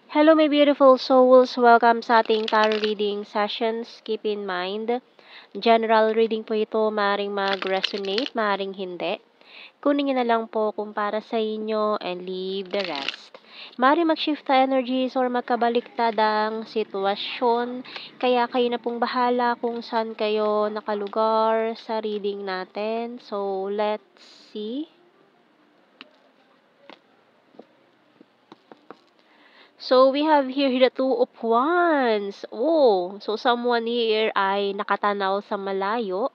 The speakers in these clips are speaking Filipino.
Hello, my beautiful souls. Welcome sa ating tarot reading sessions. Keep in mind, general reading po ito. Maring mag-resonate, maring hindi. Kunin nyo na lang po kung para sa inyo and leave the rest. Maring mag-shift na energies or magkabaliktad ang sitwasyon. Kaya kayo na pong bahala kung saan kayo nakalugar sa reading natin. So, let's see. So, we have here the Two of Wands. Oh, so someone here ay nakatanaw sa malayo.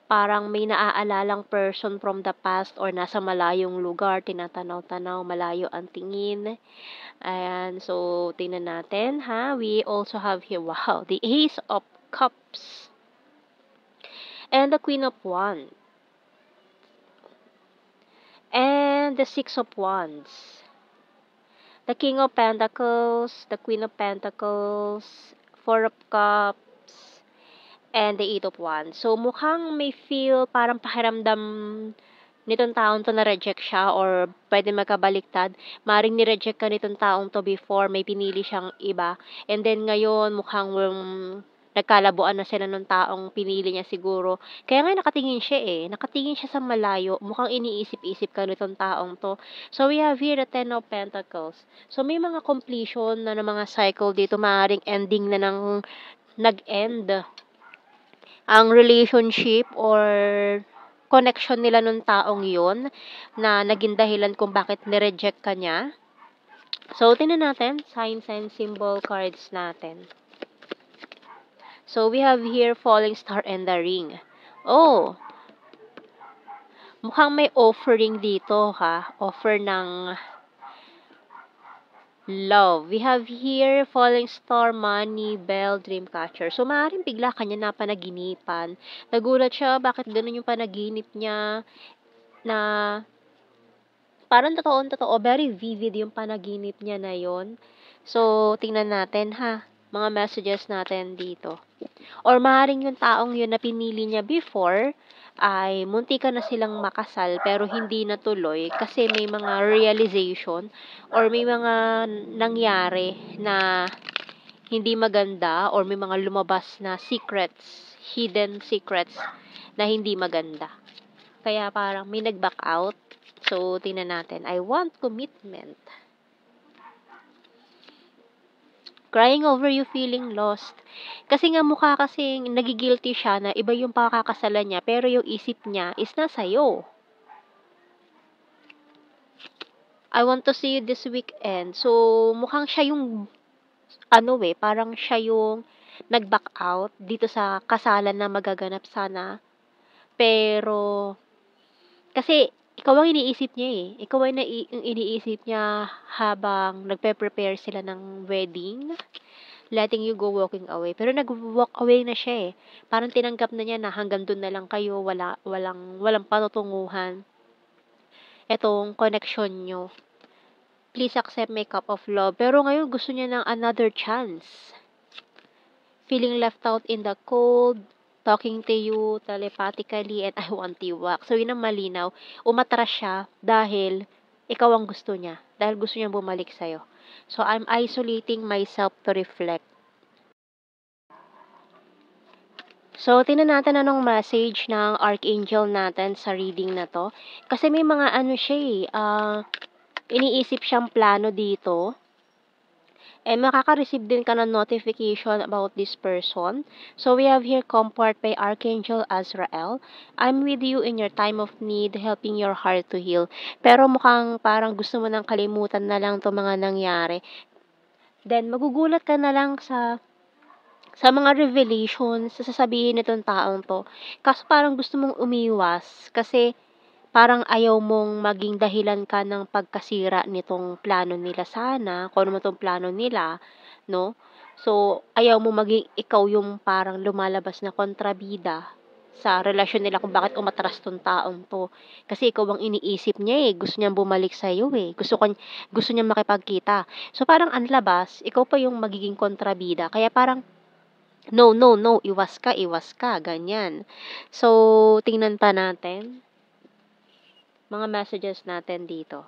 Parang may naaalalang person from the past or nasa malayong lugar, tinatanaw-tanaw, malayo ang tingin. Ayan, so tingnan natin ha. We also have here, wow, the Ace of Cups and the Queen of Wands and the Six of Wands. The King of Pentacles, the Queen of Pentacles, Four of Cups, and the Eight of Wands. So, mukhang may feel, parang pakiramdam nitong taong to na-reject siya or pwede magkabaliktad. Maring ni-reject ka nitong taong to before, may pinili siyang iba. And then ngayon, mukhang nagkalabuan na sila ng taong pinili niya siguro. Kaya nga nakatingin siya Nakatingin siya sa malayo. Mukhang iniisip-isip ka nitong taong to. So, we have here the Ten of Pentacles. So, may mga completion na ng mga cycle dito. Maaaring ending na ng nag-end ang relationship or connection nila nung taong yon na naging dahilan kung bakit nireject ka niya. So, tingnan natin, signs and symbol cards natin. So, we have here Falling Star and the Ring. Oh, mukhang may offering dito ha. Offer ng love. We have here Falling Star, Money, Bell, Dreamcatcher. So, maaaring bigla kanya napanaginipan. Nagulat siya, bakit ganun yung panaginip niya na parang totoo, very vivid yung panaginip niya na yon. So, tingnan natin ha, mga messages natin dito. Or maaaring yung taong yun na pinili niya before ay munti ka na silang makasal pero hindi natuloy kasi may mga realization or may mga nangyari na hindi maganda or may mga lumabas na secrets, hidden secrets na hindi maganda. Kaya parang may nag-back out. So, tingnan natin. I want commitment. Crying over you, feeling lost. Kasi nga mukha kasing nagigilty siya na iba yung pakakasalan niya, pero yung isip niya is nasa'yo. I want to see you this weekend. So, mukhang siya yung, parang siya yung nag-back out dito sa kasalan na magaganap sana. Pero, kasi, ikaw ang iniisip niya Ikaw ang iniisip niya habang nagpe-prepare sila ng wedding. Letting you go, walking away. Pero nag-walk away na siya Parang tinanggap na niya na hanggang doon na lang kayo, walang patutunguhan. Etong connection nyo. Please accept my cup of love. Pero ngayon gusto niya ng another chance. Feeling left out in the cold, talking to you telepathically, and I want you back. So, yun ang malinaw. Umatras siya dahil ikaw ang gusto niya. Dahil gusto niya bumalik sa'yo. So, I'm isolating myself to reflect. So, tingnan natin anong message ng Archangel natin sa reading na to. Kasi may mga iniisip siyang plano dito. And makaka-receive din ka ng notification about this person. So, we have here Comfort by Archangel Azrael. I'm with you in your time of need, helping your heart to heal. Pero mukhang parang gusto mo nang kalimutan na lang to mga nangyari. Then, magugulat ka na lang sa mga revelations, sasabihin nitong taong to. Kaso parang gusto mong umiwas kasi parang ayaw mong maging dahilan ka ng pagkasira nitong plano nila sana, kung ano man tong plano nila, no? So, ayaw mo maging ikaw yung parang lumalabas na kontrabida sa relasyon nila kung bakit umatras tong taong to. Kasi ikaw ang iniisip niya gusto niyang bumalik sa iyo gusto niya makipagkita. So, parang ang labas, ikaw pa yung magiging kontrabida. Kaya parang no, no, no, iwas ka, ganyan. So, tingnan pa natin mga messages natin dito.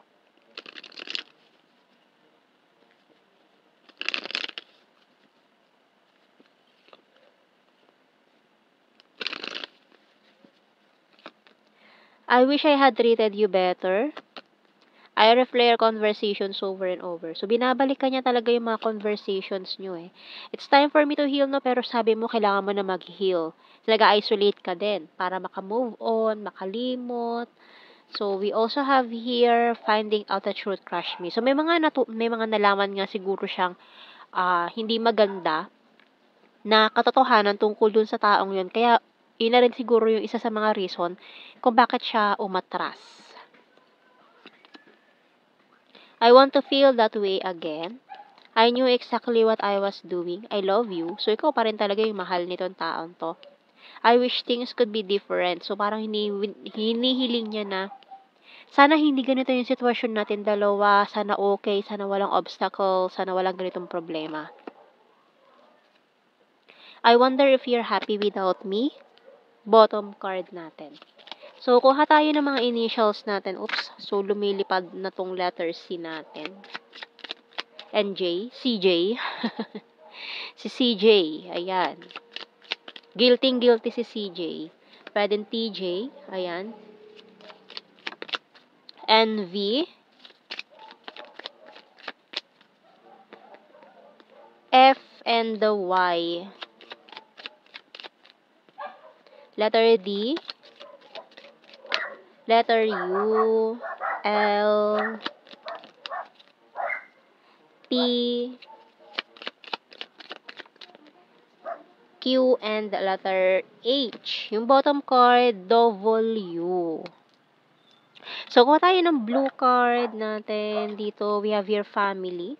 I wish I had treated you better. I replay our conversations over and over. So, binabalikan niya talaga yung mga conversations nyo eh. It's time for me to heal, no? Pero sabi mo, kailangan mo na mag-heal. Nag-isolate ka din para maka-move on, makalimot. So, we also have here, finding out the truth crush me. So, may mga nalaman nga siguro siyang hindi maganda na katotohanan tungkol dun sa taong yun. Kaya, yun na rin siguro yung isa sa mga reason kung bakit siya umatras. I want to feel that way again. I knew exactly what I was doing. I love you. So, ikaw pa rin talaga yung mahal nitong taong to. I wish things could be different. So, parang hinihiling niya na sana hindi ganito yung sitwasyon natin dalawa. Sana okay. Sana walang obstacle. Sana walang ganitong problema. I wonder if you're happy without me. Bottom card natin. So, kuha tayo ng mga initials natin. Oops. So, lumilipad na tong letter C natin. NJ. CJ. Si CJ. Ayan. Guilty si CJ. Pwedeng TJ. Ayan. NV. F and the Y. Letter D. Letter U. L. P. Q and letter H. Yung bottom card, W. So, kuha tayo ng blue card natin. Dito, we have your family.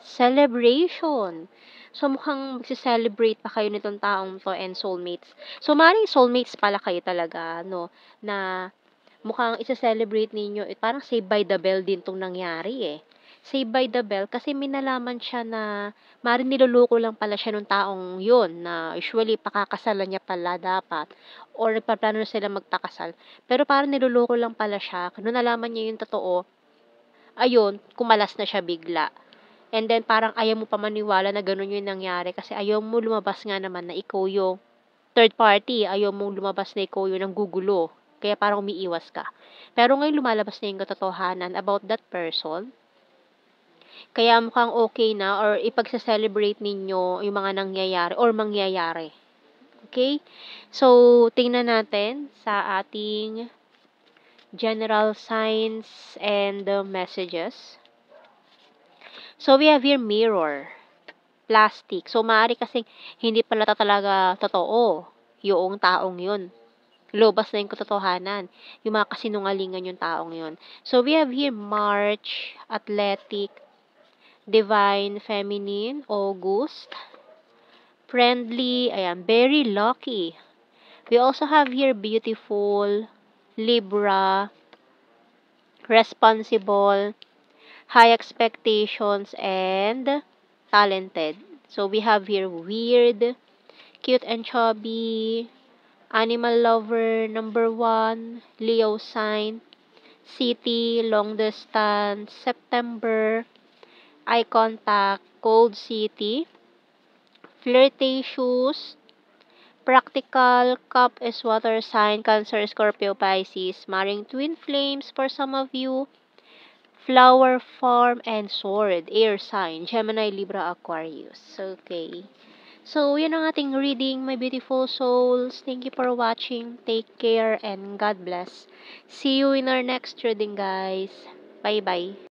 Celebration. So, mukhang magsi-celebrate pa kayo nitong taong to and soulmates. So, maaaring soulmates pala kayo talaga, no? Na mukhang isa-celebrate ninyo. Parang Saved by the Bell din tong nangyari eh. Saved by the Bell kasi may nalaman siya na maaaring niloloko lang pala siya nung taong yun na usually pakakasalan niya pala dapat or nagpaplano na sila magpakasal. Pero parang niloloko lang pala siya. Nung nalaman niya yung totoo, ayun, kumalas na siya bigla. And then, parang ayaw mo pa maniwala na ganun yung nangyari kasi ayaw mo lumabas nga naman na ikaw yung third party. Ayaw mo lumabas na ikaw yung nanggugulo. Kaya parang umiiwas ka. Pero ngayon lumalabas na yung katotohanan about that person. Kaya mukhang okay na or ipagsa-celebrate ninyo yung mga nangyayari or mangyayari. Okay? So, tingnan natin sa ating general signs and messages. So, we have here mirror. Plastic. So, maaari kasi hindi pala talaga totoo yung taong yun. Lobas na yung katotohanan. Yung mga kasinungalingan yung taong yun. So, we have here March, athletic, divine, feminine, August, friendly, ayan, very lucky. We also have here beautiful, Libra, responsible, high expectations, and talented. So, we have here weird, cute and chubby, animal lover, number 1, Leo sign, city, long distance, September, eye contact, cold city, flirtatious, practical, cup is water sign, Cancer, Scorpio, Pisces, marrying twin flames for some of you, flower farm, and sword, air sign, Gemini, Libra, Aquarius. Okay. So, yan ang ating reading, my beautiful souls. Thank you for watching. Take care and God bless. See you in our next reading, guys. Bye-bye.